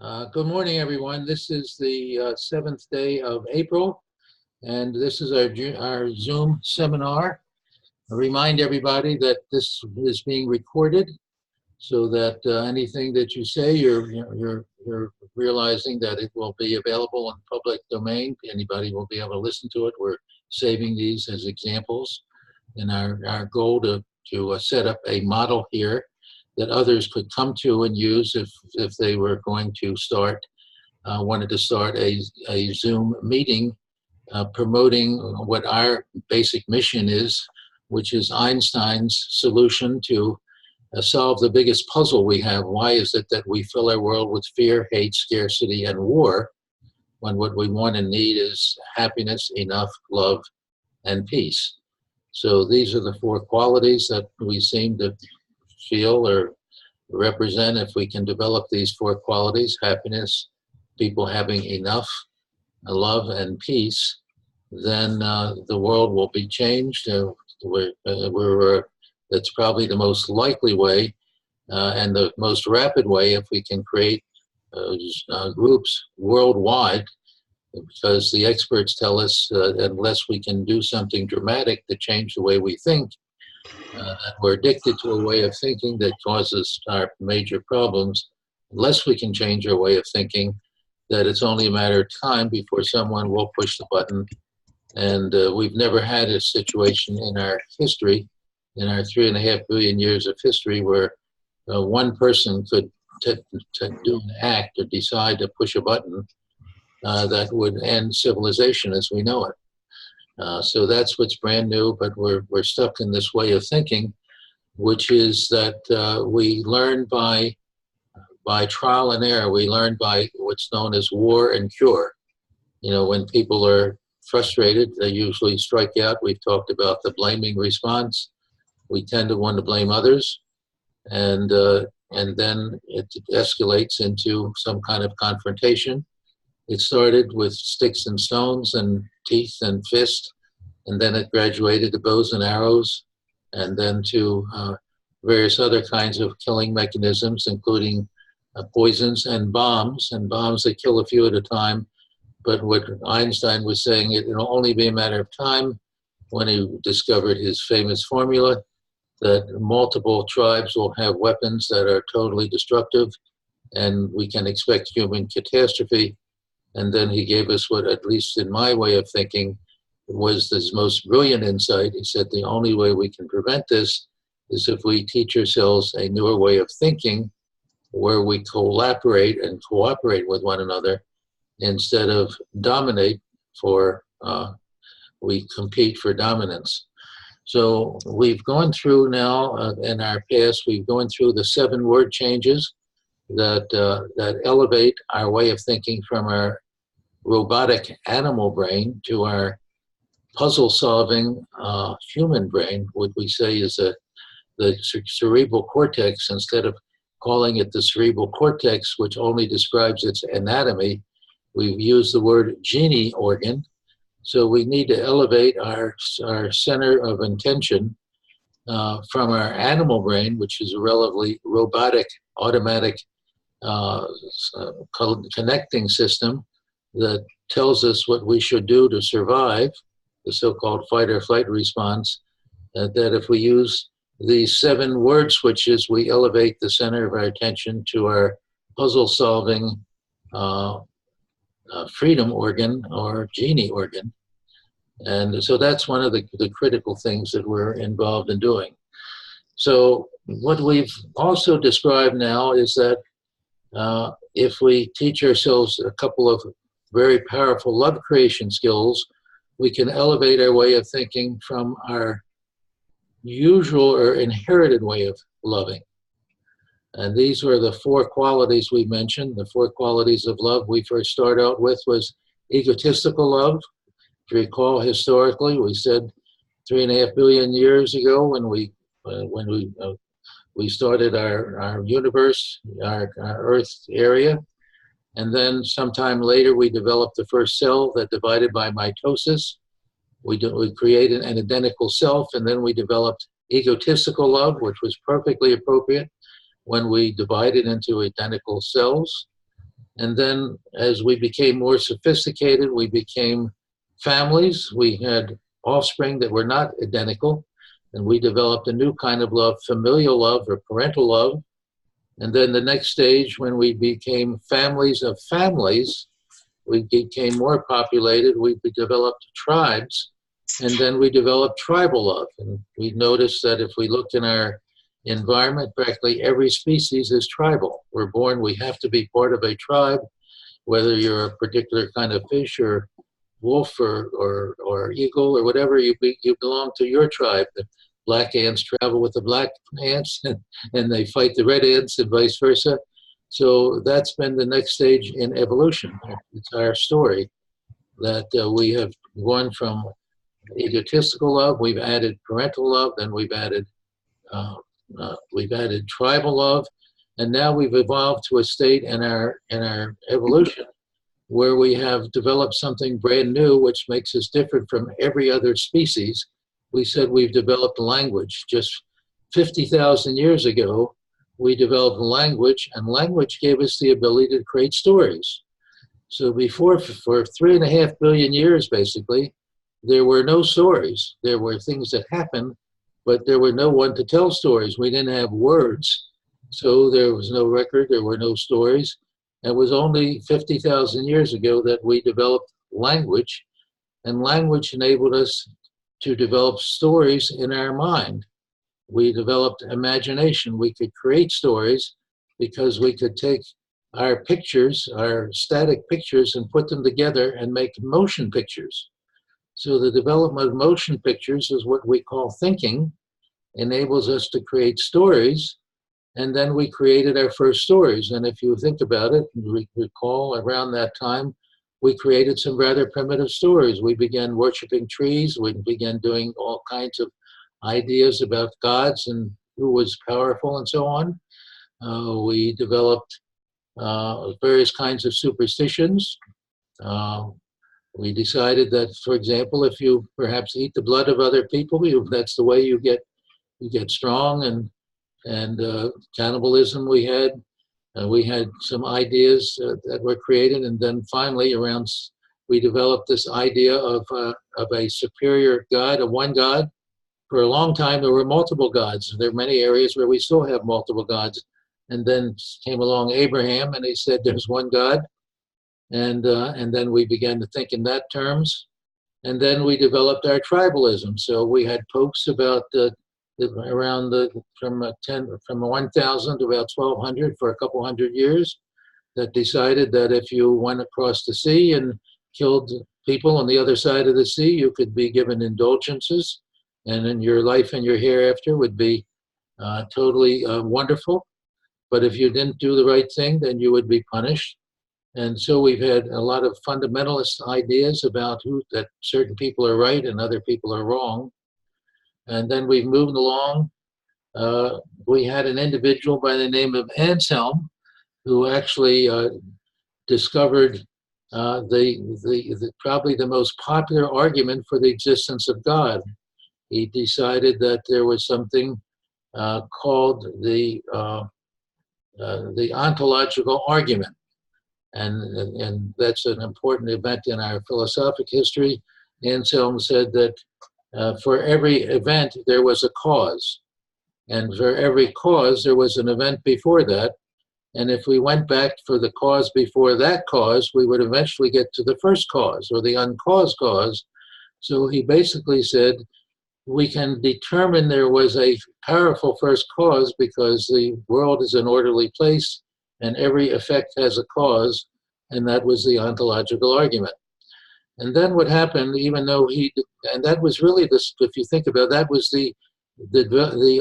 Good morning, everyone. This is the seventh day of April, and this is our Zoom seminar. I remind everybody that this is being recorded, so that anything that you say, you're realizing that it will be available in public domain. Anybody will be able to listen to it. We're saving these as examples, and our goal to set up a model here that others could come to and use if they were going to wanted to start a Zoom meeting promoting what our basic mission is, which is Einstein's solution to solve the biggest puzzle we have. Why is it that we fill our world with fear, hate, scarcity, and war, when what we want and need is happiness, enough, love, and peace? So these are the four qualities that we seem to feel or represent. If we can develop these four qualities: happiness, people having enough, love, and peace, then the world will be changed. That's probably the most likely way and the most rapid way if we can create groups worldwide, because the experts tell us unless we can do something dramatic to change the way we think, we're addicted to a way of thinking that causes our major problems. Unless we can change our way of thinking, that it's only a matter of time before someone will push the button. And we've never had a situation in our history, in our 3.5 billion years of history, where one person could do an act or decide to push a button that would end civilization as we know it. So that's what's brand new, but we're stuck in this way of thinking, which is that we learn by trial and error. We learn by what's known as war and cure. You know, when people are frustrated, they usually strike out. We've talked about the blaming response. We tend to want to blame others, and then it escalates into some kind of confrontation. It started with sticks and stones and teeth and fist, and then it graduated to bows and arrows, and then to various other kinds of killing mechanisms, including poisons and bombs that kill a few at a time. But what Einstein was saying, it'll only be a matter of time, when he discovered his famous formula that multiple tribes will have weapons that are totally destructive, and we can expect human catastrophe. And then he gave us what, at least in my way of thinking, was his most brilliant insight. He said the only way we can prevent this is if we teach ourselves a newer way of thinking, where we collaborate and cooperate with one another instead of dominate we compete for dominance. So we've gone through now, in our past, we've gone through the 7 word changes that elevate our way of thinking from our robotic animal brain to our puzzle-solving human brain, what we say is the cerebral cortex. Instead of calling it the cerebral cortex, which only describes its anatomy, we've used the word Genie organ. So we need to elevate our center of intention from our animal brain, which is a relatively robotic, automatic connecting system that tells us what we should do to survive, the so-called fight or flight response, that if we use these 7 word switches, we elevate the center of our attention to our puzzle-solving freedom organ, or Genie organ. And so that's one of the critical things that we're involved in doing. So what we've also described now is that if we teach ourselves a couple of very powerful love creation skills, we can elevate our way of thinking from our usual or inherited way of loving. And these were the 4 qualities we mentioned, the 4 qualities of love. We first started out with was egotistical love. If you recall, historically, we said 3.5 billion years ago, when we started our universe, our Earth area, and then sometime later we developed the first cell that divided by mitosis. We created an identical self, and then we developed egotistical love, which was perfectly appropriate when we divided into identical cells. And then as we became more sophisticated, we became families. We had offspring that were not identical. And we developed a new kind of love, familial love or parental love. And then the next stage, when we became families of families, we became more populated. We developed tribes. And then we developed tribal love. And we noticed that if we looked in our environment, practically every species is tribal. We're born, we have to be part of a tribe, whether you're a particular kind of fish or wolf or eagle or whatever, you belong to your tribe. The black ants travel with the black ants and they fight the red ants and vice versa. So that's been the next stage in evolution. It's our story that we have gone from egotistical love, we've added parental love, then we've added tribal love, and now we've evolved to a state in our evolution where we have developed something brand new, which makes us different from every other species. We said we've developed language. Just 50,000 years ago, we developed language, and language gave us the ability to create stories. So before, for 3.5 billion years, basically, there were no stories. There were things that happened, but there were no one to tell stories. We didn't have words, so there was no record, there were no stories. It was only 50,000 years ago that we developed language, and language enabled us to develop stories in our mind. We developed imagination. We could create stories because we could take our pictures, our static pictures, and put them together and make motion pictures. So the development of motion pictures is what we call thinking, enables us to create stories, and then we created our first stories. And if you think about it, recall around that time, we created some rather primitive stories. We began worshiping trees, we began doing all kinds of ideas about gods and who was powerful and so on. We developed various kinds of superstitions. We decided that, for example, if you perhaps eat the blood of other people, that's the way you get strong. And cannibalism we had some ideas that were created, and then finally we developed this idea of a superior God, of one God. For a long time there were multiple gods. There are many areas where we still have multiple gods. And then came along Abraham and he said there's one God. And then we began to think in that terms. And then we developed our tribalism. So we had popes about from 1,000 to about 1,200 for a couple hundred years that decided that if you went across the sea and killed people on the other side of the sea, you could be given indulgences, and then your life and your hereafter would be totally wonderful. But if you didn't do the right thing, then you would be punished. And so we've had a lot of fundamentalist ideas about that certain people are right and other people are wrong. And then we've moved along. We had an individual by the name of Anselm who actually discovered probably the most popular argument for the existence of God. He decided that there was something called the ontological argument. And that's an important event in our philosophic history. Anselm said that for every event, there was a cause. And for every cause, there was an event before that. And if we went back for the cause before that cause, we would eventually get to the first cause, or the uncaused cause. So he basically said, we can determine there was a powerful first cause because the world is an orderly place and every effect has a cause, and that was the ontological argument. And then what happened, even though and that was really this, if you think about it, that was the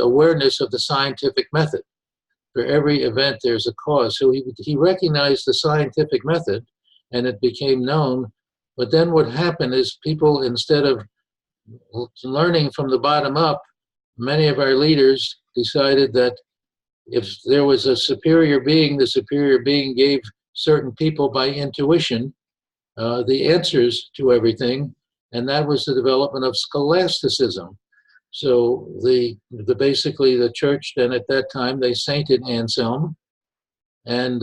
awareness of the scientific method. For every event, there's a cause. So he recognized the scientific method, and it became known. But then what happened is people, instead of learning from the bottom up, many of our leaders decided that if there was a superior being, the superior being gave certain people by intuition the answers to everything, and that was the development of scholasticism. So basically the church then at that time, they sainted Anselm, And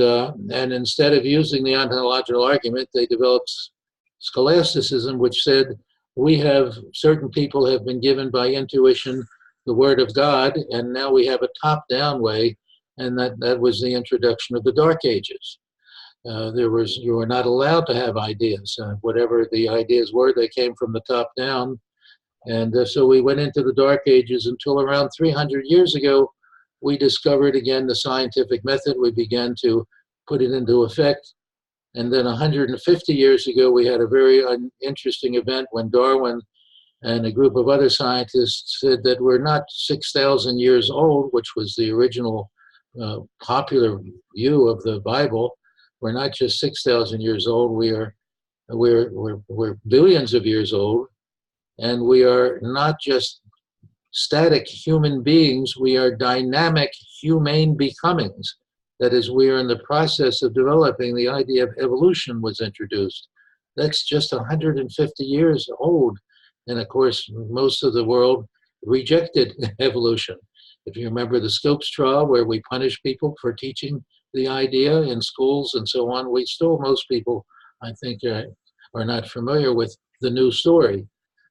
instead of using the ontological argument, they developed scholasticism, which said we have certain people have been given by intuition the word of God, and now we have a top-down way, and that was the introduction of the Dark Ages. You were not allowed to have ideas. Whatever the ideas were, they came from the top down. And so we went into the Dark Ages until around 300 years ago, we discovered again the scientific method. We began to put it into effect. And then 150 years ago, we had a very interesting event when Darwin and a group of other scientists said that we're not 6,000 years old, which was the original popular view of the Bible. We're not just 6,000 years old. We're billions of years old, and we are not just static human beings. We are dynamic, humane becomings. That is, we are in the process of developing. The idea of evolution was introduced. That's just 150 years old. And of course, most of the world rejected evolution. If you remember the Scopes trial, where we punish people for teaching the idea in schools and so on, most people, I think, are not familiar with the new story.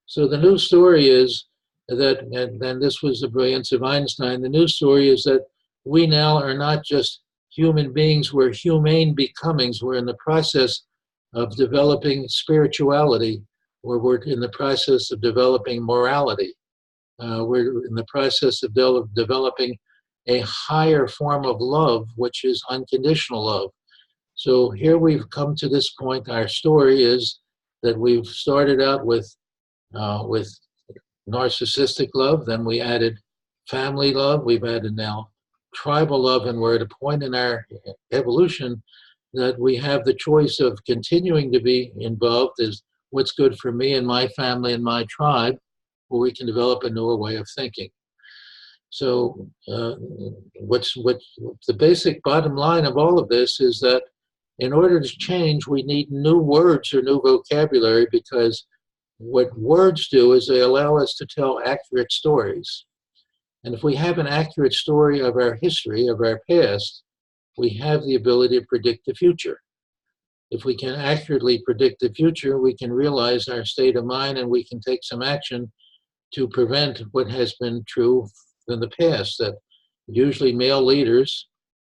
So the new story is that, and this was the brilliance of Einstein, the new story is that we now are not just human beings, we're humane becomings. We're in the process of developing spirituality, or we're in the process of developing morality. We're in the process of developing a higher form of love, which is unconditional love. So here we've come to this point. Our story is that we've started out with narcissistic love, then we added family love, we've added now tribal love, and we're at a point in our evolution that we have the choice of continuing to be involved as what's good for me and my family and my tribe, or we can develop a newer way of thinking. So what's the basic bottom line of all of this is that in order to change, we need new words or new vocabulary, because what words do is they allow us to tell accurate stories. And if we have an accurate story of our history, of our past, we have the ability to predict the future. If we can accurately predict the future, we can realize our state of mind, and we can take some action to prevent what has been true in the past. That usually male leaders,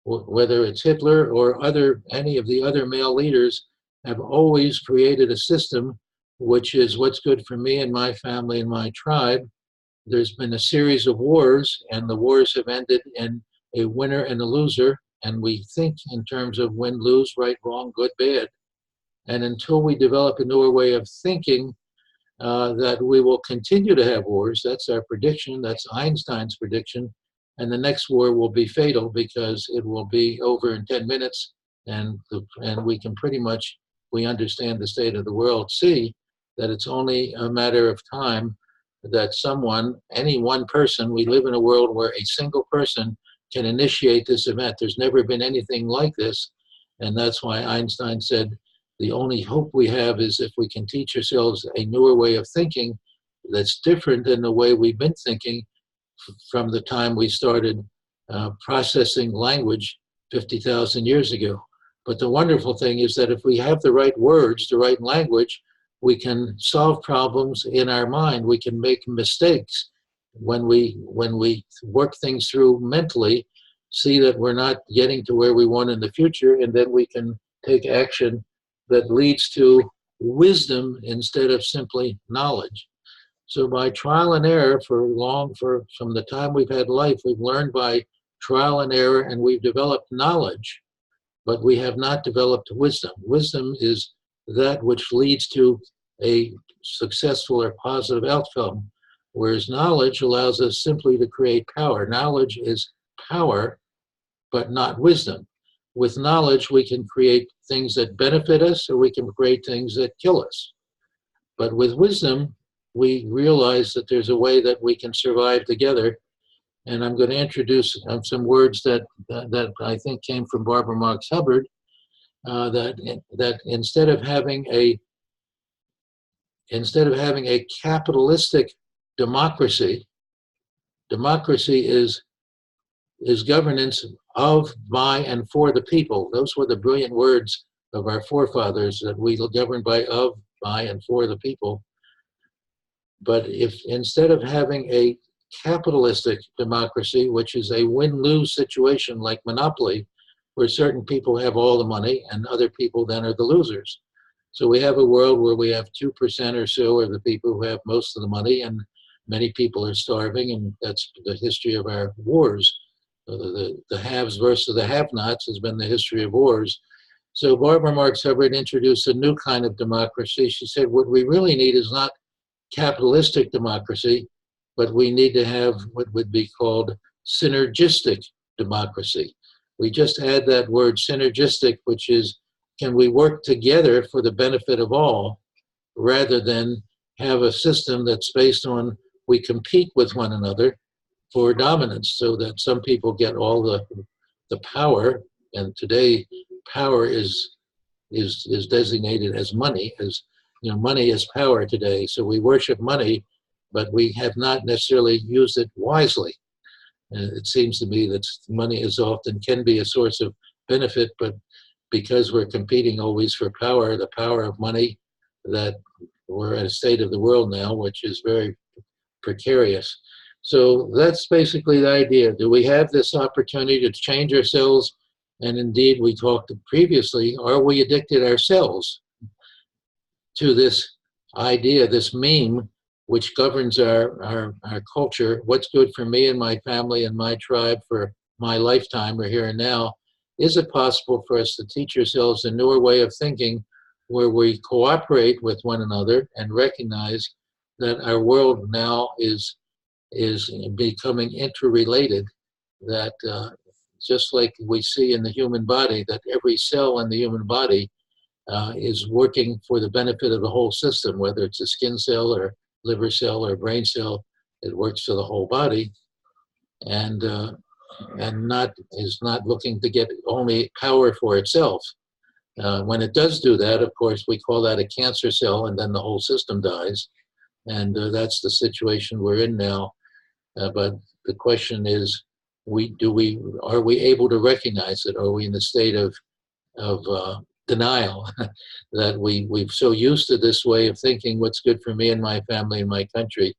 whether it's Hitler or any of the other male leaders, have always created a system which is what's good for me and my family and my tribe. There's been a series of wars, and the wars have ended in a winner and a loser, and we think in terms of win, lose, right, wrong, good, bad. And until we develop a newer way of thinking, that we will continue to have wars. That's our prediction. That's Einstein's prediction. And the next war will be fatal, because it will be over in 10 minutes. And we can pretty much, we understand the state of the world, see that it's only a matter of time that any one person, we live in a world where a single person can initiate this event. There's never been anything like this. And that's why Einstein said, the only hope we have is if we can teach ourselves a newer way of thinking that's different than the way we've been thinking from the time we started processing language 50,000 years ago. But the wonderful thing is that if we have the right words, the right language, we can solve problems in our mind. We can make mistakes when we work things through mentally, see that we're not getting to where we want in the future, and then we can take action that leads to wisdom instead of simply knowledge. So by trial and error from the time we've had life, we've learned by trial and error, and we've developed knowledge, but we have not developed wisdom. Wisdom is that which leads to a successful or positive outcome, whereas knowledge allows us simply to create power. Knowledge is power, but not wisdom. With knowledge, we can create things that benefit us, or we can create things that kill us. But with wisdom, we realize that there's a way that we can survive together. And I'm going to introduce some words that I think came from Barbara Marx Hubbard, that instead of having a capitalistic democracy is is governance of, by, and for the people. Those were the brilliant words of our forefathers, that we govern by, of, by, and for the people. But if instead of having a capitalistic democracy, which is a win-lose situation like monopoly, where certain people have all the money and other people then are the losers. So we have a world where we have 2% or so of the people who have most of the money, and many people are starving, and that's the history of our wars. The haves versus the have-nots has been the history of wars. So Barbara Marx Hubbard introduced a new kind of democracy. She said, what we really need is not capitalistic democracy, but we need to have what would be called synergistic democracy. We just add that word synergistic, which is, can we work together for the benefit of all, rather than have a system that's based on we compete with one another for dominance, so that some people get all the power. And today power is designated as money, as money is power today. So we worship money, but we have not necessarily used it wisely. It seems to me that money is often can be a source of benefit, but because we're competing always for power, the power of money, that we're at a state of the world now which is very precarious. So that's basically the idea. Do we have this opportunity to change ourselves? And indeed, we talked previously, are we addicted ourselves to this idea, this meme, which governs our culture? What's good for me and my family and my tribe for my lifetime or here and now? Is it possible for us to teach ourselves a newer way of thinking, where we cooperate with one another and recognize that our world now is becoming interrelated, that just like we see in the human body, that every cell in the human body is working for the benefit of the whole system, whether it's a skin cell or liver cell or brain cell, it works for the whole body, and is not looking to get only power for itself. When it does do that, of course, we call that a cancer cell, and then the whole system dies. And that's the situation we're in now. But the question is, are we able to recognize it? Are we in a state of denial that we've so used to this way of thinking, what's good for me and my family and my country,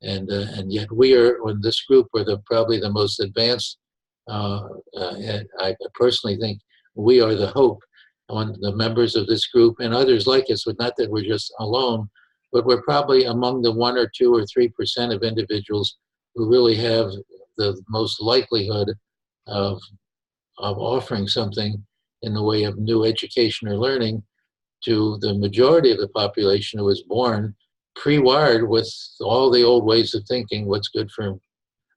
and yet we are in this group are probably the most advanced. And I personally think we are the hope on the members of this group and others like us. But not that we're just alone, but we're probably among the 1 or 2 or 3% of individuals who really have the most likelihood of offering something in the way of new education or learning to the majority of the population who is born pre-wired with all the old ways of thinking, what's good for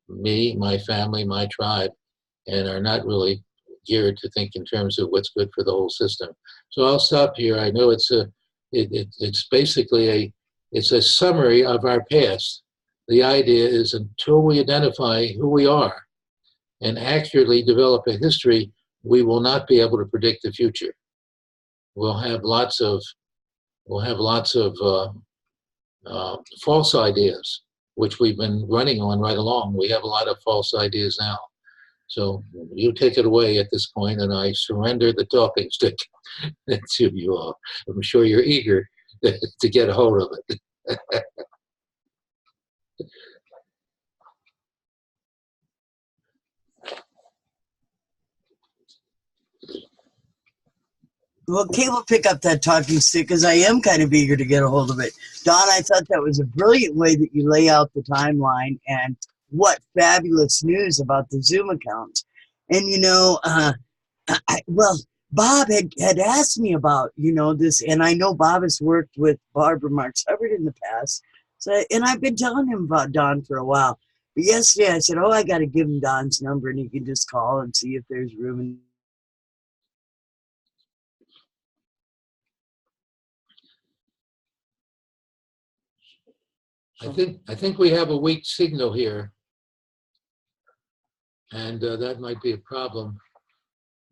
me, my family, my tribe, and are not really geared to think in terms of what's good for the whole system. So I'll stop here. I know it's basically it's a summary of our past. The idea is, until we identify who we are and accurately develop a history, we will not be able to predict the future. We'll have lots of false ideas, which we've been running on right along. We have a lot of false ideas now. So you take it away at this point, and I surrender the talking stick to you all. I'm sure you're eager to get a hold of it. Well, Kate will pick up that talking stick, because I am kind of eager to get a hold of it. Don, I thought that was a brilliant way that you lay out the timeline, and what fabulous news about the Zoom account. And, well, Bob had asked me about, this, and I know Bob has worked with Barbara Marx Hubbard in the past, and I've been telling him about Don for a while. But yesterday I said, I got to give him Don's number, and he can just call and see if there's room. I think we have a weak signal here, and that might be a problem.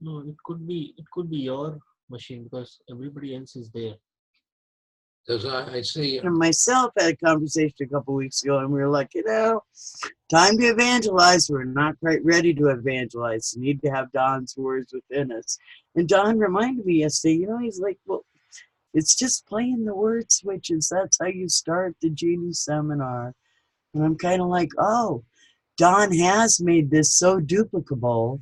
No, it could be your machine, because everybody else is there. Because I see. And myself had a conversation a couple weeks ago, and we were like, time to evangelize. We're not quite ready to evangelize. We need to have Don's words within us. And Don reminded me yesterday, he's like, well, it's just playing the word switches. That's how you start the Genie seminar. And I'm kind of like, oh, Don has made this so duplicable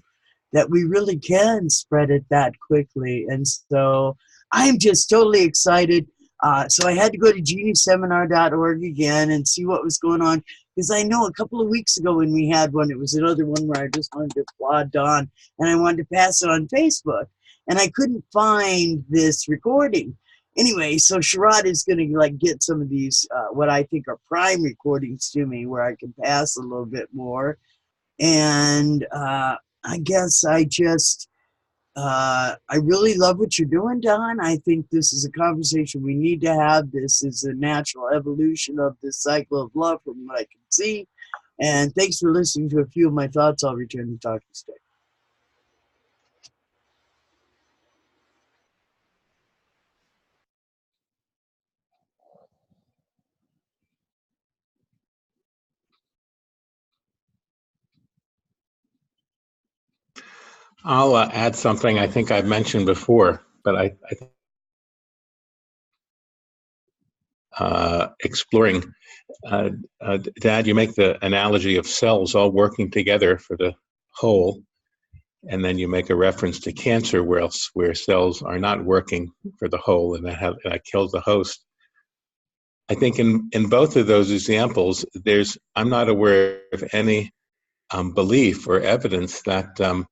that we really can spread it that quickly. And so I'm just totally excited. So I had to go to genieseminar.org again and see what was going on. Because I know a couple of weeks ago when we had one, it was another one where I just wanted to applaud Don and I wanted to pass it on Facebook. And I couldn't find this recording. Anyway, so Sherrod is going to get some of these, what I think are prime recordings to me where I can pass a little bit more. And I guess I really love what you're doing, Don. I think this is a conversation we need to have. This is a natural evolution of this cycle of love from what I can see. And thanks for listening to a few of my thoughts. I'll return the talking stick. I'll add something I think I've mentioned before, but I think exploring. Dad, you make the analogy of cells all working together for the whole, and then you make a reference to cancer where cells are not working for the whole, and that kills the host. I think in both of those examples, I'm not aware of any belief or evidence that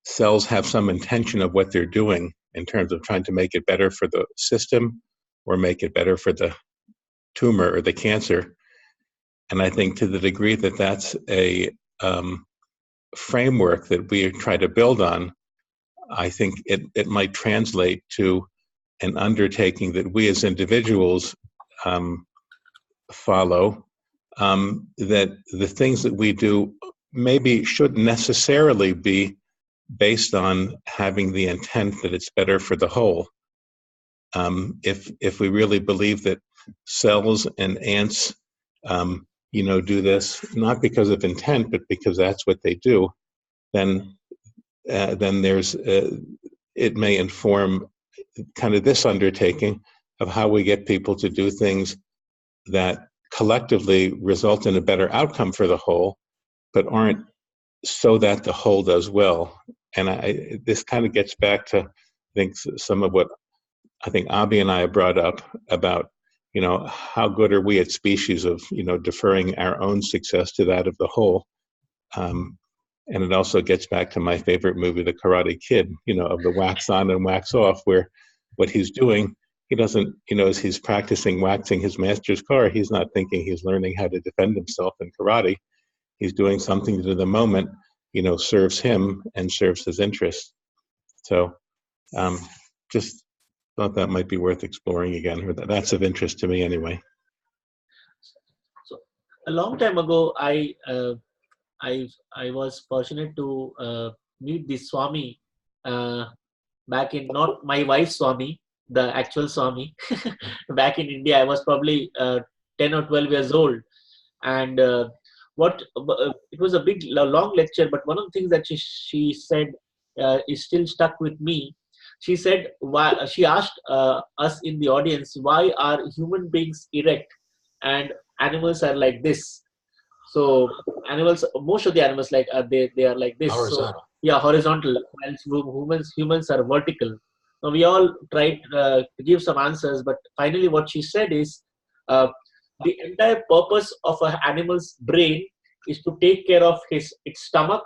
cells have some intention of what they're doing in terms of trying to make it better for the system or make it better for the tumor or the cancer. And I think to the degree that that's a framework that we try to build on, I think it might translate to an undertaking that we as individuals follow, that the things that we do maybe shouldn't necessarily be based on having the intent that it's better for the whole. If we really believe that cells and ants, do this not because of intent, but because that's what they do, then there's it may inform kind of this undertaking of how we get people to do things that collectively result in a better outcome for the whole, but aren't so that the whole does well. And this kind of gets back to, I think, some of what I think Abhi and I brought up about, how good are we at species of, deferring our own success to that of the whole. And it also gets back to my favorite movie, The Karate Kid, of the wax on and wax off, where what he's doing, he doesn't, as he's practicing waxing his master's car, he's not thinking he's learning how to defend himself in karate. He's doing something that at the moment, serves him and serves his interests. So just thought that might be worth exploring again, or that's of interest to me anyway. So a long time ago, I was fortunate to meet this Swami back in, not my wife Swami, the actual Swami, back in India. I was probably 10 or 12 years old, and it was a long lecture, but one of the things that she said is still stuck with me. She said, why, she asked us in the audience, why are human beings erect and animals are like this? So animals, most of the animals they are like this. Horizontal. So, yeah, horizontal. While humans are vertical. Now we all tried to give some answers, but finally what she said is, the entire purpose of an animal's brain is to take care of its stomach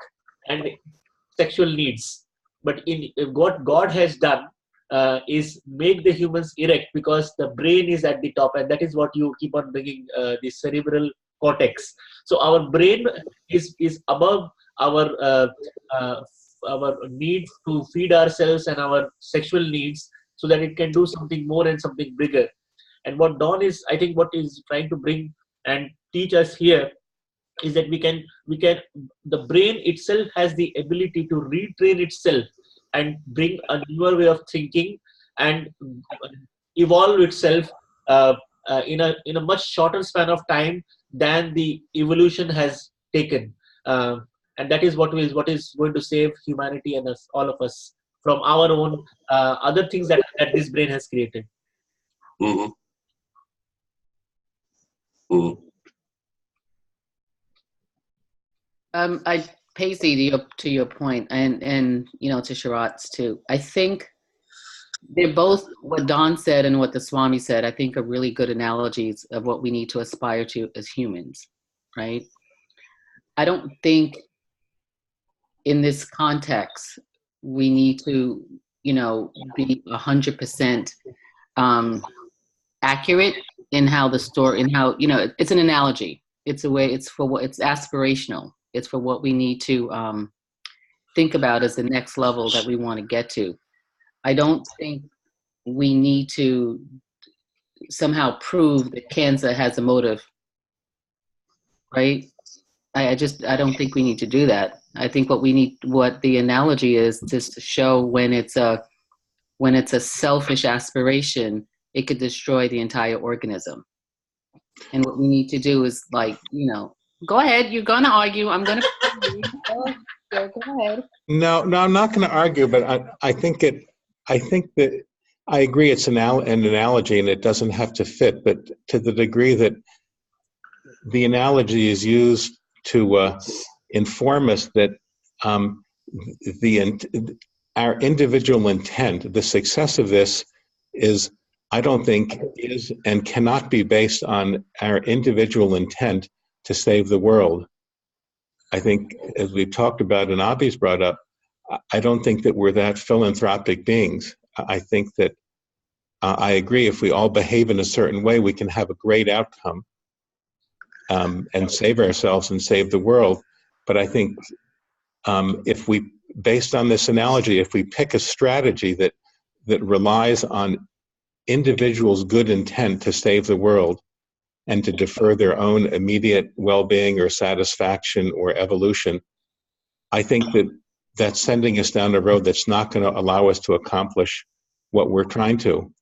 and sexual needs. But what God has done is make the humans erect, because the brain is at the top, and that is what you keep on bringing, the cerebral cortex. So our brain is above our needs to feed ourselves and our sexual needs, so that it can do something more and something bigger. And what Don is, I think, what is trying to bring and teach us here is that we can the brain itself has the ability to retrain itself and bring a newer way of thinking and evolve itself in a much shorter span of time than the evolution has taken. And that is what is going to save humanity and us, all of us, from our own other things that this brain has created. Mm-hmm. Mm-hmm. I Pacey, to your point, and to Sharat's too. I think they're both, what Don said and what the Swami said, I think are really good analogies of what we need to aspire to as humans, right? I don't think in this context we need to, be 100% accurate in how the story, in how, it's an analogy. It's a way, it's for what, it's aspirational. It's for what we need to think about as the next level that we want to get to. I don't think we need to somehow prove that cancer has a motive, right? I don't think we need to do that. I think what the analogy is just to show when it's a selfish aspiration, it could destroy the entire organism. And what we need to do is go ahead. You're going to argue. I'm going to go ahead. No, I'm not going to argue, but I think that I agree it's an analogy and it doesn't have to fit, but to the degree that the analogy is used to inform us that our individual intent, the success of this is, I don't think, is and cannot be based on our individual intent to save the world. I think, as we've talked about and Abhi's brought up, I don't think that we're that philanthropic beings. I think that I agree, if we all behave in a certain way, we can have a great outcome and save ourselves and save the world. But I think if we, based on this analogy, if we pick a strategy that relies on individuals' good intent to save the world and to defer their own immediate well-being or satisfaction or evolution, I think that that's sending us down a road that's not going to allow us to accomplish what we're trying to.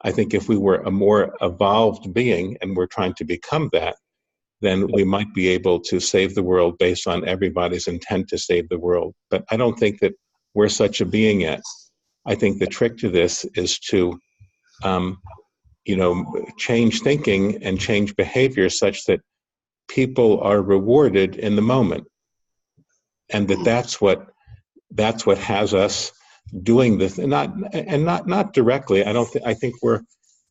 I think if we were a more evolved being and we're trying to become that, then we might be able to save the world based on everybody's intent to save the world. But I don't think that we're such a being yet. I think the trick to this is to change thinking and change behavior such that people are rewarded in the moment, and that's what has us doing this. Not directly. I think we're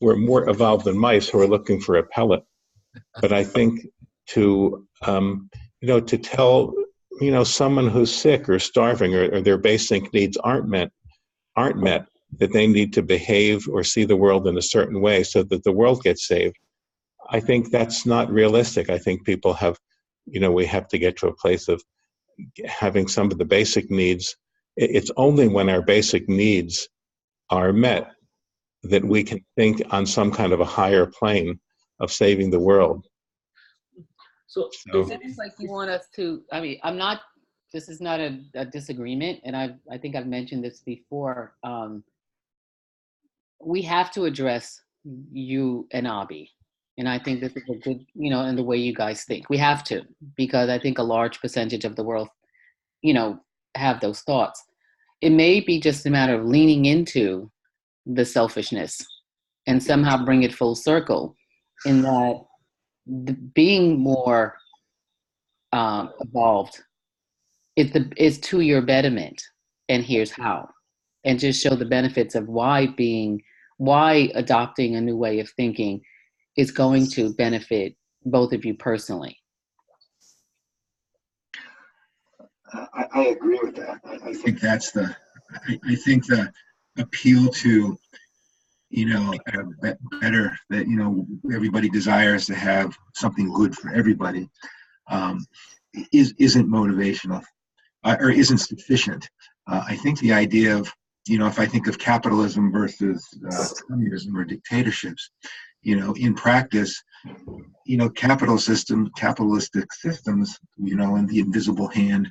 more evolved than mice who are looking for a pellet. But I think to tell someone who's sick or starving or their basic needs aren't met, that they need to behave or see the world in a certain way so that the world gets saved, I think that's not realistic. I think people have, we have to get to a place of having some of the basic needs. It's only when our basic needs are met that we can think on some kind of a higher plane of saving the world. So it sounds like you want us to, this is not a disagreement, and I think I've mentioned this before. We have to address you and Abhi. And I think this is a good, in the way you guys think. We have to, because I think a large percentage of the world, have those thoughts. It may be just a matter of leaning into the selfishness and somehow bring it full circle, in that being more evolved is to your betterment, and here's how, and just show the benefits of why adopting a new way of thinking is going to benefit both of you personally. I agree with that. I think that's I think the appeal to, better, that, everybody desires to have something good for everybody, isn't motivational or isn't sufficient. I think the idea of, if I think of capitalism versus communism or dictatorships, in practice, capitalistic systems, and the invisible hand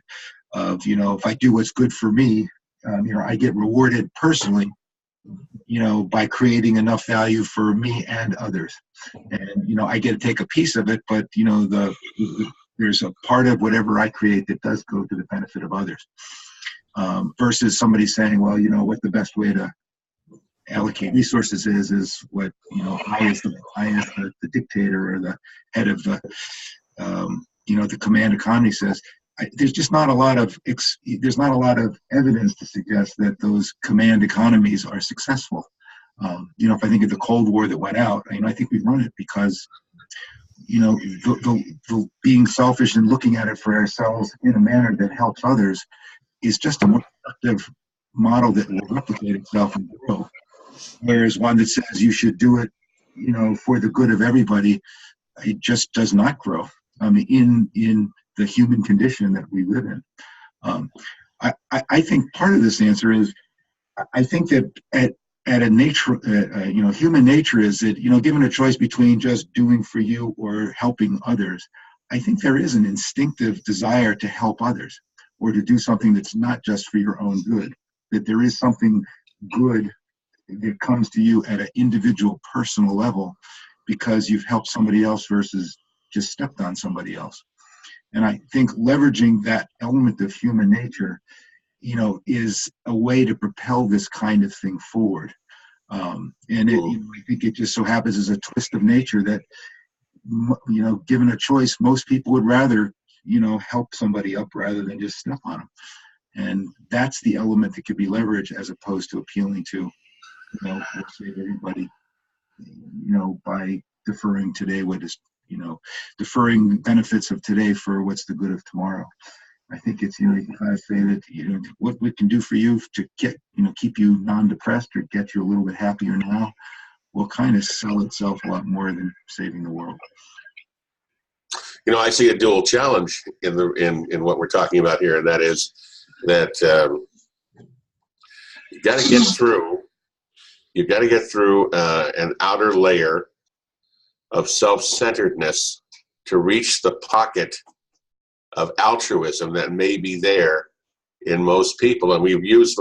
of, if I do what's good for me, I get rewarded personally by creating enough value for me and others. And, I get to take a piece of it, but, there's a part of whatever I create that does go to the benefit of others. Versus somebody saying, well, what the best way to allocate resources is what, I as the dictator or the head of the, the command economy says. There's just not a lot of evidence to suggest that those command economies are successful. If I think of the Cold War that went out, I think we've run it because, the being selfish and looking at it for ourselves in a manner that helps others is just a more productive model that will replicate itself in the world. Whereas one that says you should do it, for the good of everybody, it just does not grow. In the human condition that we live in. I think part of this answer is, I think that at a nature, human nature is that, given a choice between just doing for you or helping others, I think there is an instinctive desire to help others or to do something that's not just for your own good, that there is something good that comes to you at an individual personal level because you've helped somebody else versus just stepped on somebody else. And I think leveraging that element of human nature, is a way to propel this kind of thing forward. I think it just so happens as a twist of nature that, given a choice, most people would rather, help somebody up rather than just step on them. And that's the element that could be leveraged as opposed to appealing to, we'll save everybody, by deferring today what is, deferring benefits of today for what's the good of tomorrow. I think it's, you can kind of say that, what we can do for you to get, keep you non-depressed or get you a little bit happier now will kind of sell itself a lot more than saving the world. I see a dual challenge in what we're talking about here, and that is that you've got to get through an outer layer of self-centeredness to reach the pocket of altruism that may be there in most people. And we've used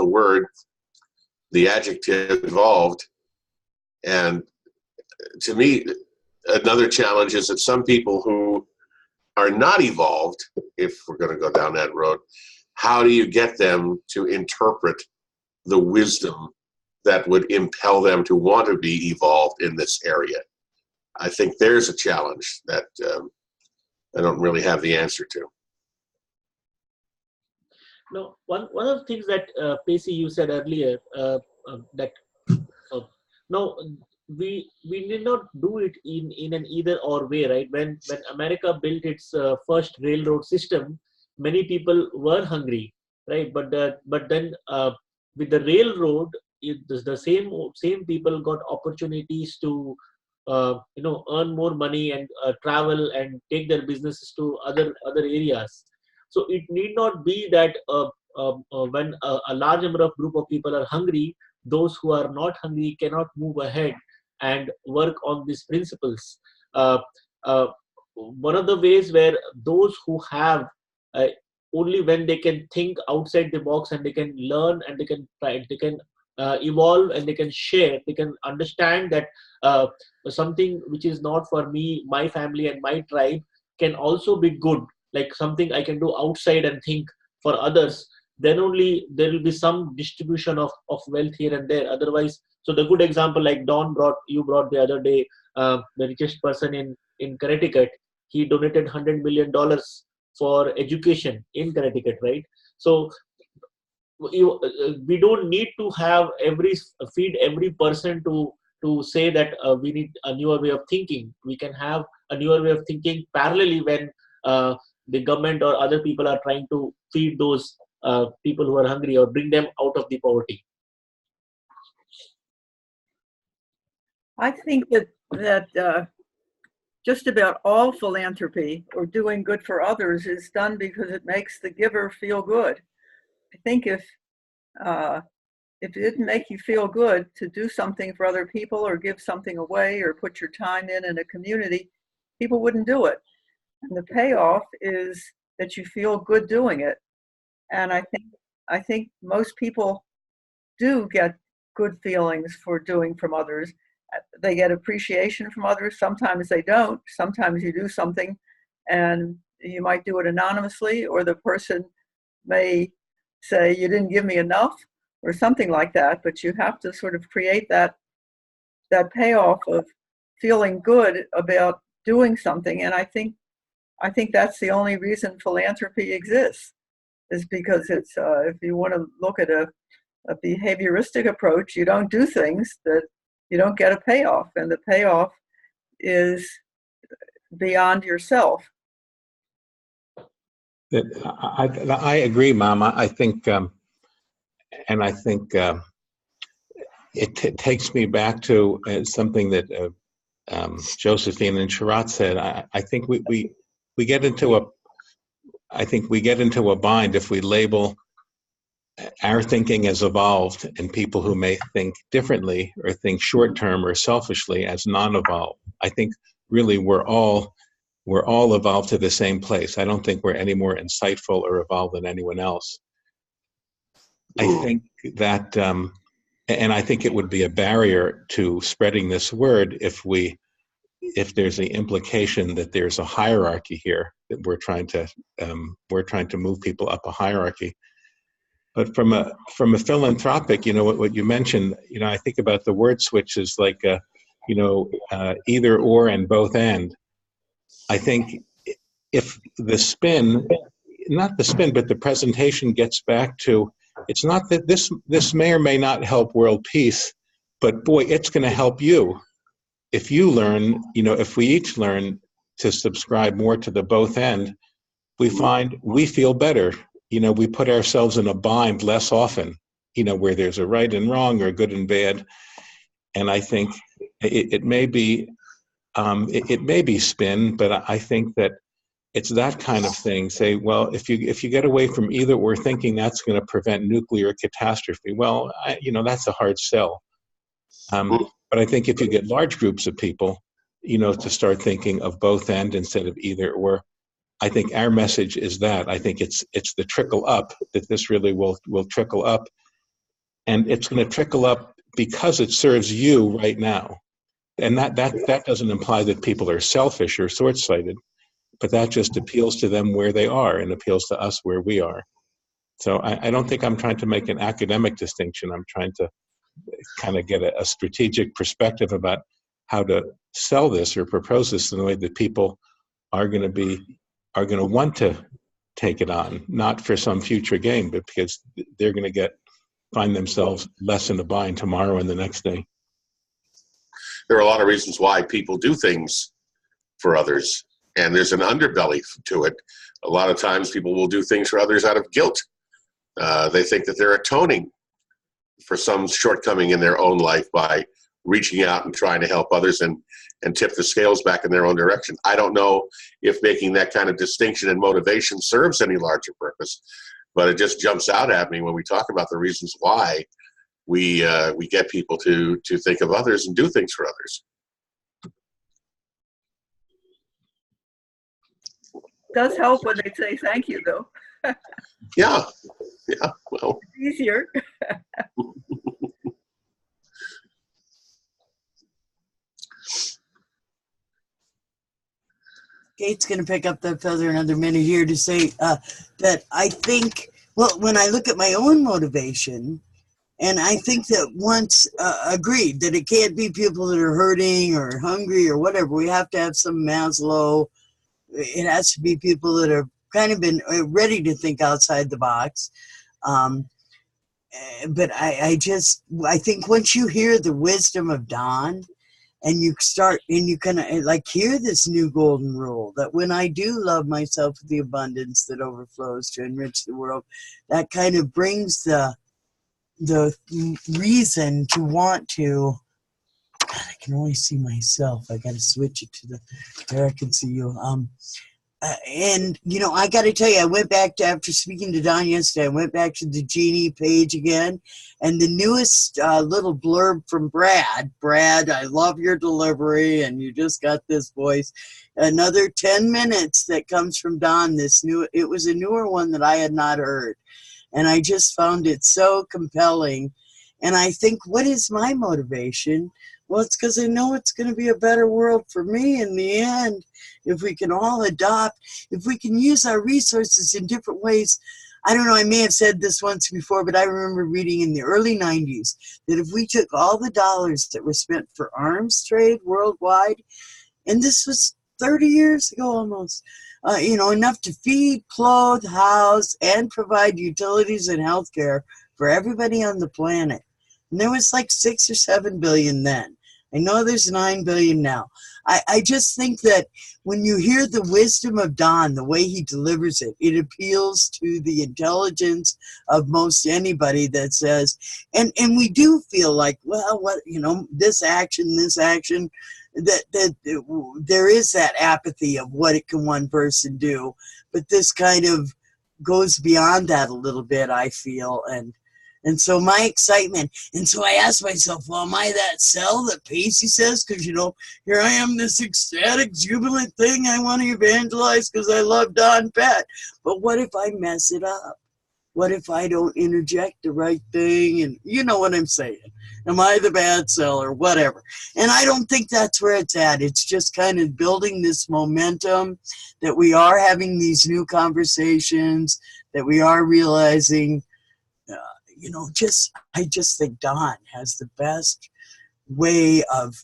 the adjective evolved. And to me, another challenge is that some people who are not evolved, if we're going to go down that road, how do you get them to interpret the wisdom that would impel them to want to be evolved in this area? I think there's a challenge that I don't really have the answer to. No, one of the things that Pacey, you said earlier, that no, we need not do it in an either or way, right? When America built its first railroad system, many people were hungry, right? But then with the railroad, the same people got opportunities to earn more money and travel and take their businesses to other areas. So it need not be that when a large number of group of people are hungry, those who are not hungry cannot move ahead and work on these principles. One of the ways where those who have only when they can think outside the box and they can learn and they can evolve and they can share, they can understand that something which is not for me, my family and my tribe can also be good, like something I can do outside and think for others, then only there will be some distribution of wealth here and there. Otherwise, so the good example like you brought the other day, the richest person in Connecticut, he donated $100 million for education in Connecticut, right? So we don't need to have feed every person to say that we need a newer way of thinking. We can have a newer way of thinking parallelly when the government or other people are trying to feed those people who are hungry or bring them out of the poverty. I think that just about all philanthropy or doing good for others is done because it makes the giver feel good. I think if it didn't make you feel good to do something for other people or give something away or put your time in a community, people wouldn't do it. And the payoff is that you feel good doing it. And I think most people do get good feelings for doing from others. They get appreciation from others. Sometimes they don't. Sometimes you do something and you might do it anonymously, or the person may say, you didn't give me enough, or something like that. But you have to sort of create that payoff of feeling good about doing something. And I think that's the only reason philanthropy exists, is because it's if you want to look at a behavioristic approach, you don't do things that you don't get a payoff, and the payoff is beyond yourself. I agree, Mom. I think, and I think it takes me back to something that Josephine and Sharat said. I think we get into a bind if we label our thinking as evolved and people who may think differently or think short-term or selfishly as non-evolved. I think really we're all evolved to the same place. I don't think we're any more insightful or evolved than anyone else. I think that, and I think it would be a barrier to spreading this word if there's the implication that there's a hierarchy here, that we're trying to move people up a hierarchy. But from a philanthropic, what you mentioned, I think about the word switches like, either or and both and. I think if the spin, not the spin, but the presentation gets back to, it's not that this may or may not help world peace, but boy, it's going to help you. If you learn, if we each learn to subscribe more to the both end, we find we feel better. We put ourselves in a bind less often, where there's a right and wrong or good and bad. And I think it may be spin, but I think that it's that kind of thing. Say, well, if you get away from either or thinking that's going to prevent nuclear catastrophe, well, that's a hard sell. But I think if you get large groups of people, to start thinking of both end instead of either or, I think our message is that. I think it's the trickle up, that this really will trickle up, and it's going to trickle up because it serves you right now. And that doesn't imply that people are selfish or short-sighted, but that just appeals to them where they are and appeals to us where we are. So I don't think I'm trying to make an academic distinction. I'm trying to kind of get a strategic perspective about how to sell this or propose this in a way that people are going to want to take it on, not for some future gain, but because they're going to find themselves less in a bind tomorrow and the next day. There are a lot of reasons why people do things for others, and there's an underbelly to it. A lot of times people will do things for others out of guilt. They think that they're atoning for some shortcoming in their own life by reaching out and trying to help others and tip the scales back in their own direction. I don't know if making that kind of distinction and motivation serves any larger purpose, but it just jumps out at me when we talk about the reasons why we get people to think of others and do things for others. It does help when they say thank you, though. Yeah, well. It's easier. Kate's going to pick up that feather another minute here to say that I think, well, when I look at my own motivation, and I think that once agreed that it can't be people that are hurting or hungry or whatever. We have to have some Maslow. It has to be people that have kind of been ready to think outside the box. But I think once you hear the wisdom of Don, and you start, and you kind of like hear this new golden rule that when I do love myself with the abundance that overflows to enrich the world, that kind of brings the reason to want to. God, I can only see myself. I got to switch it to there I can see you. And, I got to tell you, I went back to, after speaking to Don yesterday, I went back to the Genie page again, and the newest little blurb from Brad, I love your delivery, and you just got this voice. Another 10 minutes that comes from Don, it was a newer one that I had not heard. And I just found it so compelling. And I think, what is my motivation? Well, it's because I know it's going to be a better world for me in the end if we can all adopt, if we can use our resources in different ways. I don't know, I may have said this once before, but I remember reading in the early 90s that if we took all the dollars that were spent for arms trade worldwide, and this was 30 years ago almost, enough to feed, clothe, house, and provide utilities and health care for everybody on the planet. And there was like 6 or 7 billion then. I know there's 9 billion now. I just think that when you hear the wisdom of Don, the way he delivers it, it appeals to the intelligence of most anybody that says, and we do feel like, well, what, this action, that there is that apathy of what it can one person do. But this kind of goes beyond that a little bit, I feel, and so my excitement, and so I asked myself, well, am I that cell that Pacey says? Because, here I am, this ecstatic, jubilant thing I want to evangelize because I love Don Pett. But what if I mess it up? What if I don't interject the right thing? And you know what I'm saying. Am I the bad cell or whatever? And I don't think that's where it's at. It's just kind of building this momentum that we are having these new conversations, that we are realizing, I just think Don has the best way of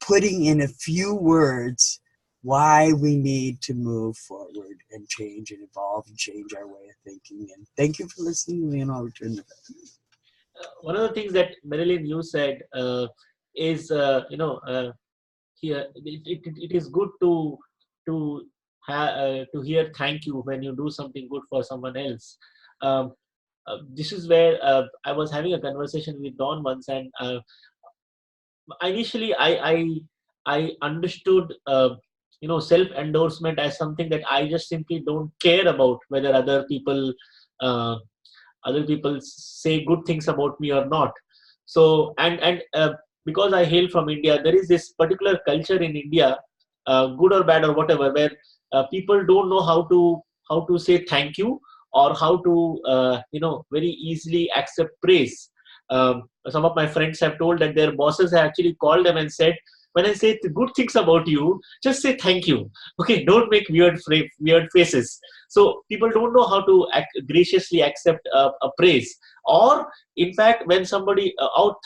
putting in a few words why we need to move forward and change and evolve and change our way of thinking. And thank you for listening to me, and I'll return the back. One of the things that Marilyn, you said is, here it is good to hear thank you when you do something good for someone else. This is where I was having a conversation with Don once, and initially I understood self-endorsement as something that I just simply don't care about whether other people say good things about me or not. So and because I hail from India, there is this particular culture in India, good or bad or whatever, where people don't know how to say thank you, or how to very easily accept praise. Some of my friends have told that their bosses have actually called them and said, when I say good things about you, just say thank you. Okay, don't make weird faces. So people don't know how to graciously accept a praise, or in fact, when somebody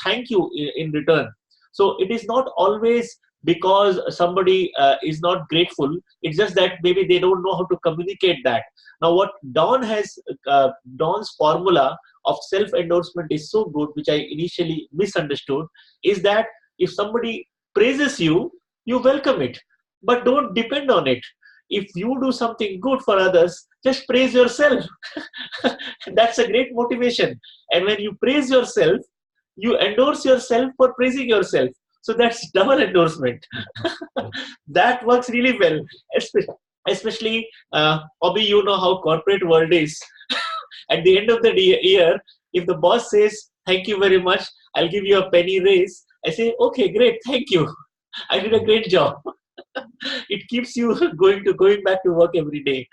thank you in return. So it is not always because somebody is not grateful. It's just that maybe they don't know how to communicate that. Now, what Don's formula of self-endorsement is so good, which I initially misunderstood, is that if somebody praises you, you welcome it, but don't depend on it. If you do something good for others, just praise yourself. That's a great motivation. And when you praise yourself, you endorse yourself for praising yourself. So that's double endorsement. That works really well, especially Bobby, you know how corporate world is. At the end of the year, if the boss says, thank you very much, I'll give you a penny raise, I say, okay, great, thank you. I did a great job. It keeps you going back to work every day.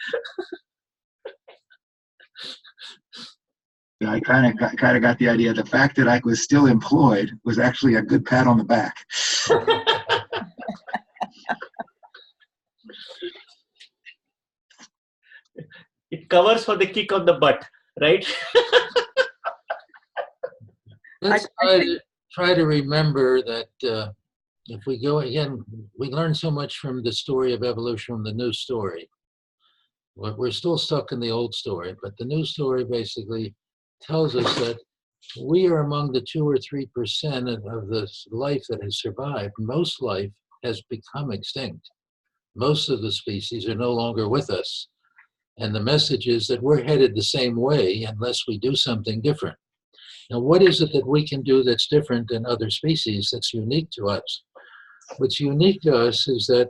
I kind of got the idea. The fact that I was still employed was actually a good pat on the back. It covers for the kick on the butt, right? Let's try to remember that if we go again, we learn so much from the story of evolution from the new story. We're still stuck in the old story, but the new story basically tells us that we are among the 2 or 3% of this life that has survived. Most life has become extinct. Most of the species are no longer with us. And the message is that we're headed the same way unless we do something different. Now, what is it that we can do that's different than other species that's unique to us? What's unique to us is that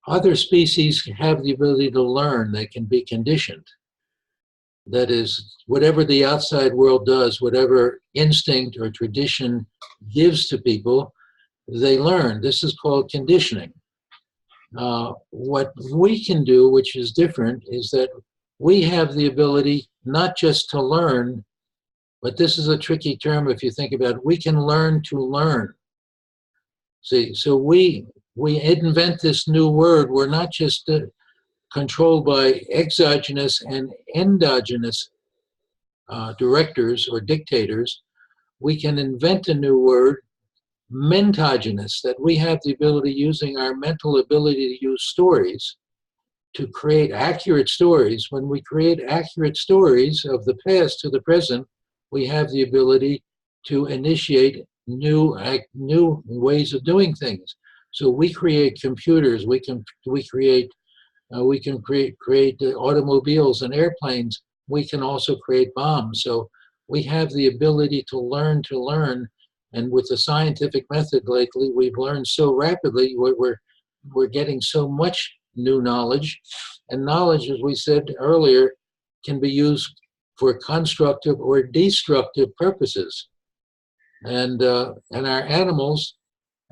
other species have the ability to learn. They can be conditioned. That is, whatever the outside world does, whatever instinct or tradition gives to people, they learn. This is called conditioning. What we can do, which is different, is that we have the ability not just to learn, But this is a tricky term if you think about it. We can learn to learn. See, so we invent this new word. We're not just controlled by exogenous and endogenous directors or dictators. We can invent a new word, mentogenous, that we have the ability, using our mental ability to use stories, to create accurate stories. When we create accurate stories of the past to the present, we have the ability to initiate new ways of doing things. So we create computers. We can create automobiles and airplanes. We can also create bombs. So we have the ability to learn, and with the scientific method lately, we've learned so rapidly. We're getting so much new knowledge, and knowledge, as we said earlier, can be used for constructive or destructive purposes. And our animals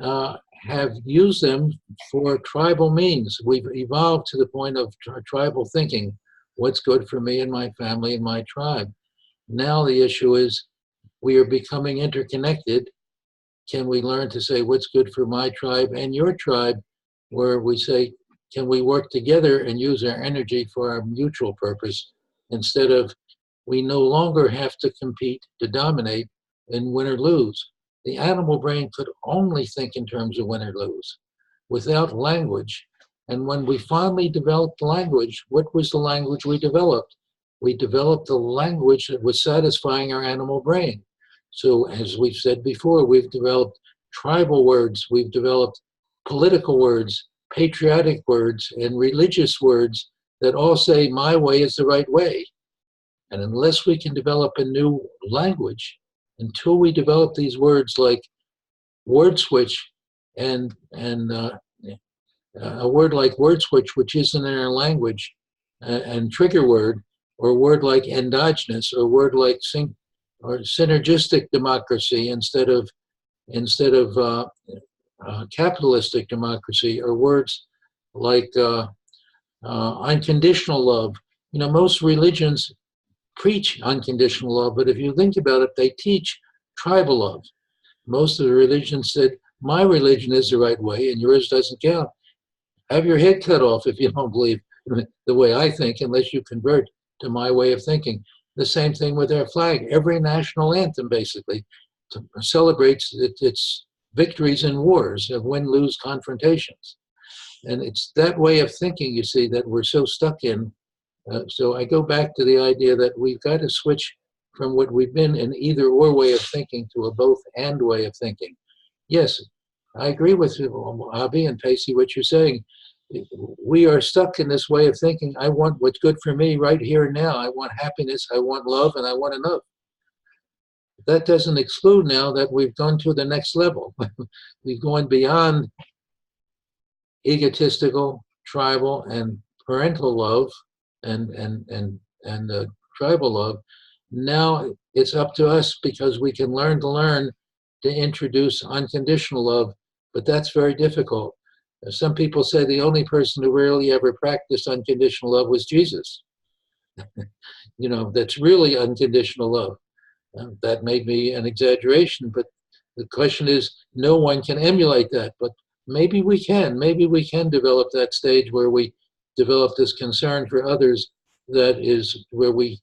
have used them for tribal means. We've evolved to the point of tribal thinking. What's good for me and my family and my tribe? Now the issue is we are becoming interconnected. Can we learn to say what's good for my tribe and your tribe, where we say, can we work together and use our energy for our mutual purpose, instead of, we no longer have to compete to dominate and win or lose. The animal brain could only think in terms of win or lose without language. And when we finally developed language, what was the language we developed? We developed a language that was satisfying our animal brain. So as we've said before, we've developed tribal words, we've developed political words, patriotic words, and religious words that all say my way is the right way. And unless we can develop a new language, until we develop these words like word switch and a word like word switch, which isn't in our language, and trigger word, or a word like endogenous, or a word like or synergistic democracy instead of capitalistic democracy, or words like unconditional love. You know, most religions preach unconditional love, but if you think about it, they teach tribal love. Most of the religions said, my religion is the right way and yours doesn't count. Have your head cut off if you don't believe the way I think, unless you convert to my way of thinking. The same thing with our flag. Every national anthem basically celebrates its victories in wars, of win-lose confrontations. And it's that way of thinking, you see, that we're so stuck in. So I go back to the idea that we've got to switch from what we've been, an either or way of thinking, to a both and way of thinking. Yes, I agree with you, Abby and Pacey, what you're saying. We are stuck in this way of thinking. I want what's good for me right here and now. I want happiness, I want love, and I want enough. That doesn't exclude now that we've gone to the next level. We've gone beyond egotistical, tribal, and parental love, and tribal love. Now it's up to us, because we can learn to introduce unconditional love, but that's very difficult. Some people say the only person who really ever practiced unconditional love was Jesus. You know, that's really unconditional love. That may be an exaggeration, but the question is, no one can emulate that, but maybe we can. Maybe we can develop that stage where we develop this concern for others, that is where we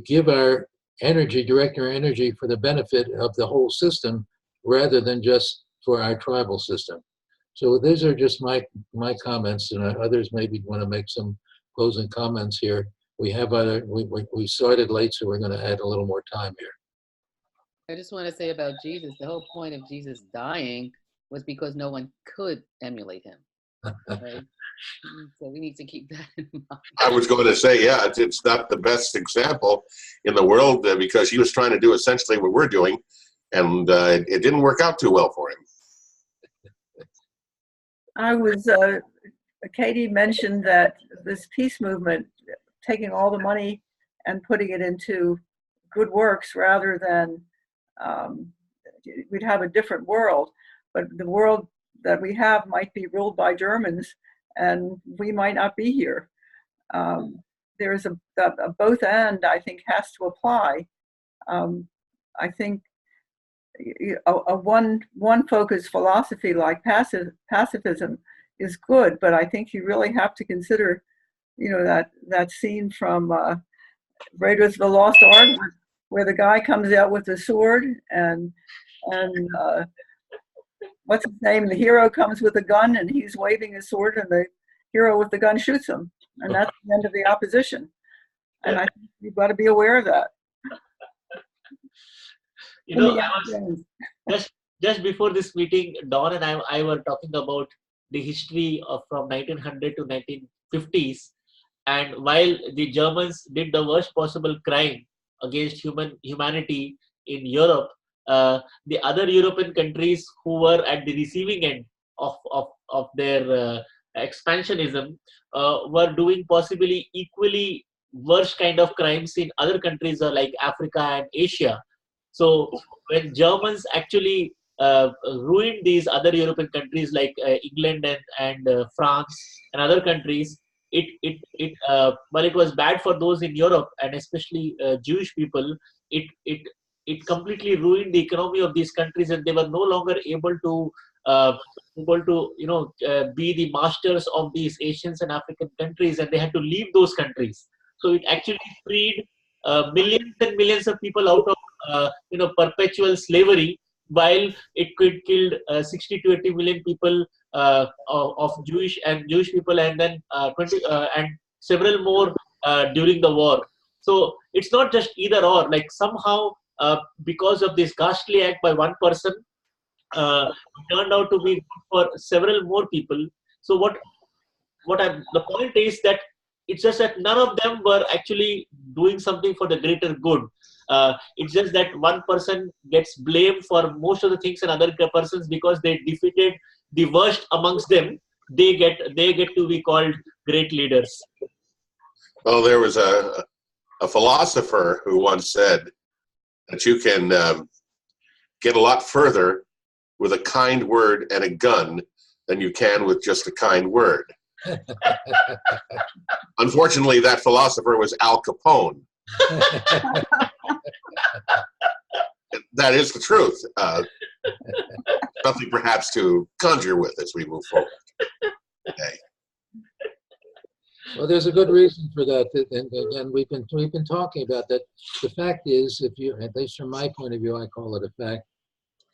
give our energy, direct our energy for the benefit of the whole system, rather than just for our tribal system. So these are just my comments, and others maybe want to make some closing comments here. We started late, so we're going to add a little more time here. I just want to say about Jesus, the whole point of Jesus dying was because no one could emulate him. Right? So we need to keep that in mind. I was going to say, yeah, it's not the best example in the world, because he was trying to do essentially what we're doing, and it didn't work out too well for him. Katie mentioned that this peace movement, taking all the money and putting it into good works rather than, we'd have a different world, but the world that we have might be ruled by Germans, and we might not be here. There's a both and, I think, has to apply. I think a one focused philosophy like pacifism is good, but I think you really have to consider, that scene from Raiders of the Lost Ark, where the guy comes out with a sword and what's his name? The hero comes with a gun and he's waving his sword, and the hero with the gun shoots him, and that's the end of the opposition. And I think you've got to be aware of that. Just before this meeting, Don and I were talking about the history of from 1900 to 1950s, and while the Germans did the worst possible crime against humanity in Europe, the other European countries who were at the receiving end of their expansionism were doing possibly equally worse kind of crimes in other countries like Africa and Asia. So when Germans actually ruined these other European countries like England and France and other countries, while it was bad for those in Europe and especially Jewish people, it completely ruined the economy of these countries, and they were no longer able to be the masters of these Asians and African countries, and they had to leave those countries. So it actually freed millions and millions of people out of perpetual slavery, while it could killed 60 to 80 million people of Jewish people, and then 20 and several more during the war. So it's not just either or. Like somehow, because of this ghastly act by one person, turned out to be good for several more people. So the point is that it's just that none of them were actually doing something for the greater good. It's just that one person gets blamed for most of the things, and other persons, because they defeated the worst amongst them, they get to be called great leaders. Well, there was a philosopher who once said that you can get a lot further with a kind word and a gun than you can with just a kind word. Unfortunately, that philosopher was Al Capone. That is the truth. Something perhaps to conjure with as we move forward. Okay. Well, there's a good reason for that, and we've been talking about that. The fact is, if you, at least from my point of view, I call it a fact.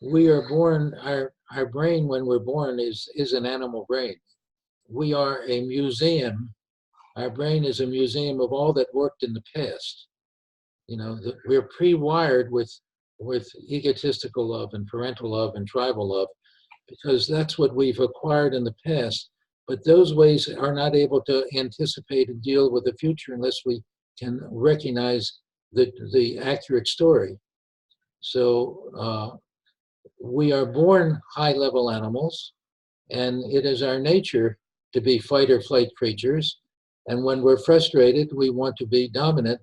We are born. Our brain, when we're born, is an animal brain. We are a museum. Our brain is a museum of all that worked in the past. We're pre-wired with egotistical love and parental love and tribal love, because that's what we've acquired in the past. But those ways are not able to anticipate and deal with the future unless we can recognize the accurate story. So we are born high-level animals, and it is our nature to be fight or flight creatures. And when we're frustrated, we want to be dominant.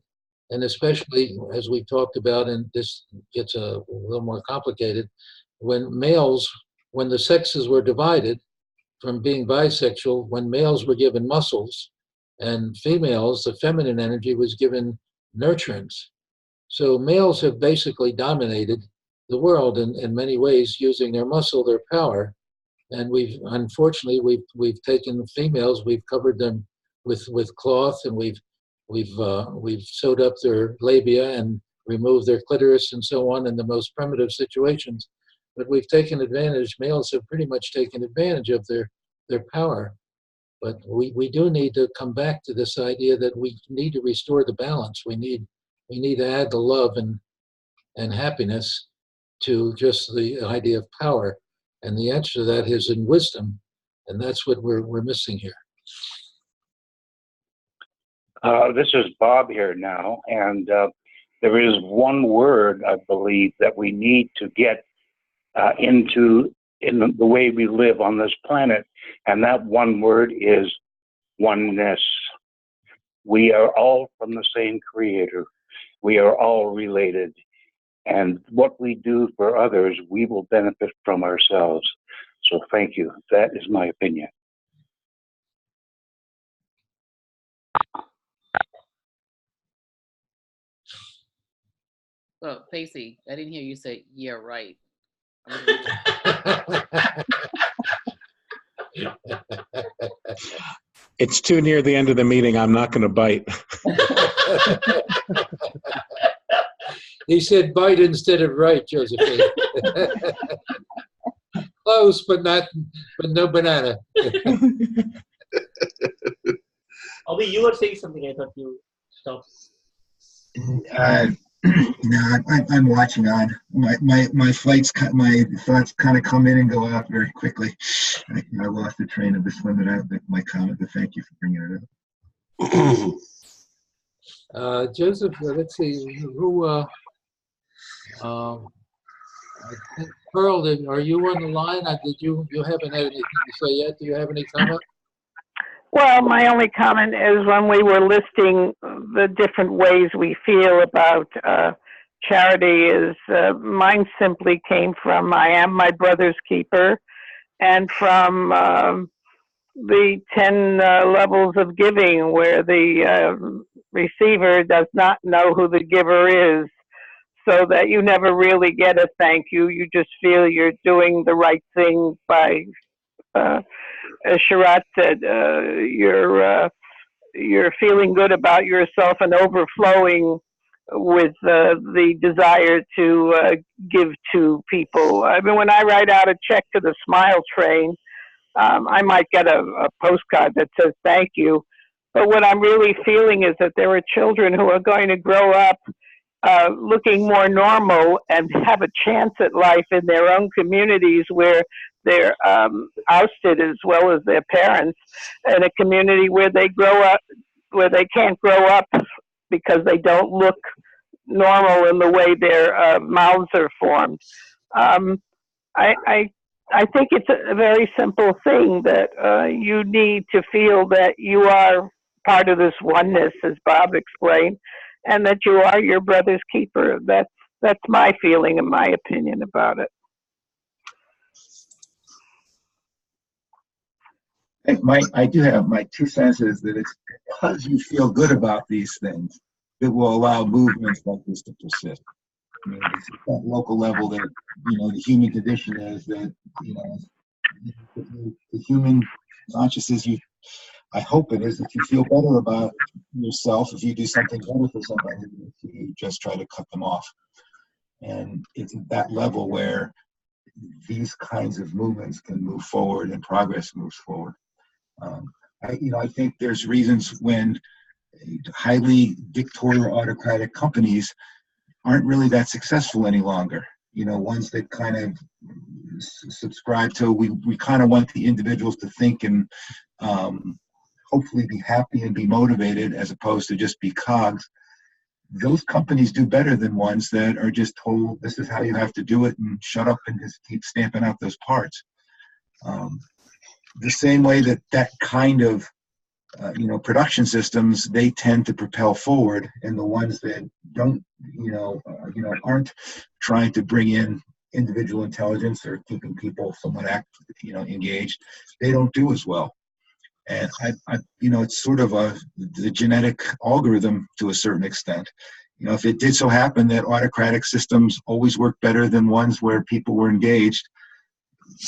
And especially, as we've talked about, and this gets a little more complicated, when the sexes were divided from being bisexual, when males were given muscles and females, the feminine energy was given nurturance. So males have basically dominated the world in many ways, using their muscle, their power. And unfortunately, we've taken females, we've covered them with cloth, and we've sewed up their labia and removed their clitoris and so on in the most primitive situations. But we've taken advantage, males have pretty much taken advantage of their power. But we do need to come back to this idea that we need to restore the balance. We need to add the love and happiness to just the idea of power. And the answer to that is in wisdom. And that's what we're missing here. This is Bob here now, and there is one word, I believe, that we need to get into in the way we live on this planet, and that one word is oneness. We are all from the same Creator. We are all related, and what we do for others, we will benefit from ourselves. So thank you. That is my opinion. Oh, Pacey, I didn't hear you say, yeah, right. It's too near the end of the meeting. I'm not going to bite. He said bite instead of right, Josephine. Close, but no banana. Obi, you were saying something. I thought you stopped. No, I'm watching on. My thoughts kind of come in and go out very quickly. I lost the train of this one my comment, but thank you for bringing it up. Joseph, let's see who. I think Pearl, are you on the line? Did you haven't had anything to say yet? Do you have any comment? Well, my only comment is when we were listing the different ways we feel about charity is mine simply came from I am my brother's keeper, and from the 10 levels of giving where the receiver does not know who the giver is, so that you never really get a thank you. You just feel you're doing the right thing by as Sharat said, you're feeling good about yourself and overflowing with the desire to give to people. I mean, when I write out a check to the Smile Train, I might get a postcard that says thank you. But what I'm really feeling is that there are children who are going to grow up looking more normal and have a chance at life in their own communities where they're ousted as well as their parents, in a community where they grow up, where they can't grow up because they don't look normal in the way their mouths are formed. I think it's a very simple thing that you need to feel that you are part of this oneness, as Bob explained, and that you are your brother's keeper. That's my feeling and my opinion about it. I do have my 2 cents is that it's because you feel good about these things that will allow movements like this to persist. I mean, it's at that local level that, the human condition is that, the human consciousness, I hope it is that you feel better about yourself if you do something better for somebody than if you just try to cut them off. And it's at that level where these kinds of movements can move forward and progress moves forward. I think there's reasons when highly dictatorial autocratic companies aren't really that successful any longer. Ones that kind of subscribe to, we kind of want the individuals to think and hopefully be happy and be motivated as opposed to just be cogs. Those companies do better than ones that are just told this is how you have to do it and shut up and just keep stamping out those parts. The same way that kind of production systems, they tend to propel forward, and the ones that don't aren't trying to bring in individual intelligence or keeping people somewhat engaged, they don't do as well. And it's sort of the genetic algorithm to a certain extent. If it did so happen that autocratic systems always work better than ones where people were engaged,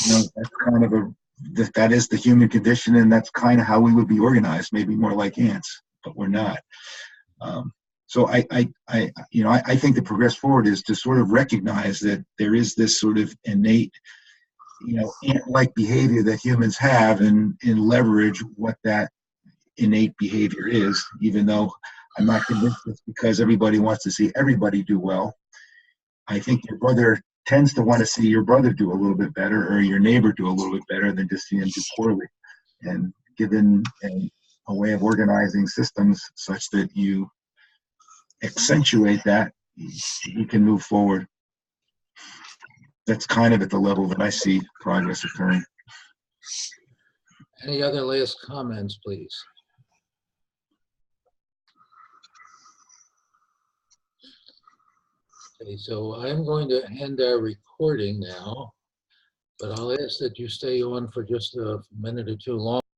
that's kind of that is the human condition, and that's kind of how we would be organized, maybe more like ants, but we're not. So I think the progress forward is to sort of recognize that there is this sort of innate, ant-like behavior that humans have, and leverage what that innate behavior is, even though I'm not convinced it's because everybody wants to see everybody do well. I think your brother tends to want to see your brother do a little bit better, or your neighbor do a little bit better than just see him do poorly. And given a way of organizing systems such that you accentuate that, you can move forward. That's kind of at the level that I see progress occurring. Any other last comments, please? Okay, so I'm going to end our recording now, but I'll ask that you stay on for just a minute or two longer.